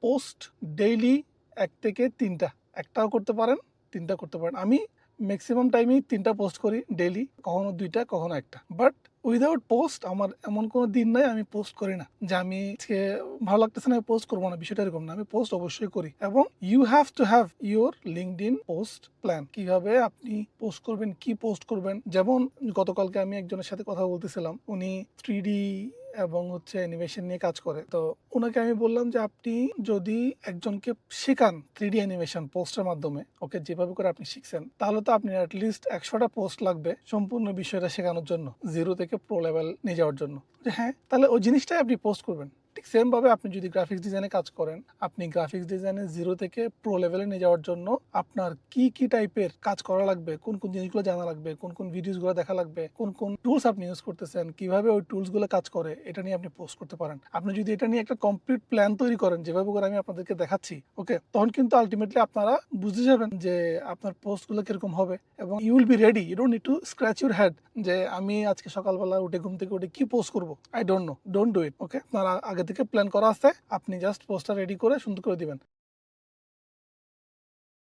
Post daily 1 থেকে 3টা, একটাও করতে পারেন, 3টা করতে পারেন। আমি ম্যাক্সিমাম টাইমেই 3টা পোস্ট করি ডেইলি, কখনো 2টা, কখনো 1টা। বাট উইদাউট পোস্ট আমার এমন কোনো দিন নাই আমি পোস্ট করি না, যে আমি আজকে ভালো লাগতেছে না, আমি পোস্ট করবো না, বিষয়টা এরকম না। আমি পোস্ট অবশ্যই করি। এবং you have to have your LinkedIn post plan. কিভাবে আপনি পোস্ট করবেন, কি পোস্ট করবেন। যেমন গতকালকে আমি একজনের সাথে কথা বলতেছিলাম, উনি 3D এবং অ্যানিমেশন নিয়ে কাজ করে। তো ওনাকে আমি বললাম যে আপনি যদি একজনকে শেখান 3D অ্যানিমেশন পোস্টের মাধ্যমে, ওকে যেভাবে করে আপনি শিখছেন, তাহলে তো আপনি অ্যাটলিস্ট 100টা পোস্ট লাগবে সম্পূর্ণ বিষয়টা শেখানোর জন্য, 0 থেকে প্রো লেভেল নিয়ে যাওয়ার জন্য। যে হ্যাঁ, তাহলে ওই জিনিসটাই আপনি পোস্ট করবেন। ঠিক সেম ভাবে আপনি যদি গ্রাফিক্স ডিজাইনে কাজ করেন, আপনি গ্রাফিক্স ডিজাইনে 0 থেকে প্রো লেভেলে নিয়ে যাওয়ার জন্য আপনার কি কি টাইপের কাজ করা লাগবে, কোন কোন জিনিসগুলো জানা লাগবে, কোন কোন ভিডিওসগুলো দেখা লাগবে, কোন কোন টুলস আপনি ইউজ করতেছেন, কিভাবে ওই টুলসগুলো কাজ করে, এটা নিয়ে আপনি পোস্ট করতে পারেন। আপনি যদি এটা নিয়ে একটা কমপ্লিট প্ল্যান তৈরি করেন, যেভাবে করে আমি আপনাদেরকে দেখাচ্ছি, ওকে, তখন কিন্তু আলটিমেটলি আপনারা বুঝে যাবেন যে আপনার পোস্টগুলো কিরকম হবে, এবং you will be ready. You don't need to scratch your head যে আমি আজকে সকালবেলা উঠে ঘুম থেকে উঠে কি পোস্ট করবো। I don't know, don't do it. Okay, আপনার আগে থেকে প্ল্যান করা আছে, আপনি জাস্ট পোস্টটা রেডি করে সুন্দর করে দিবেন।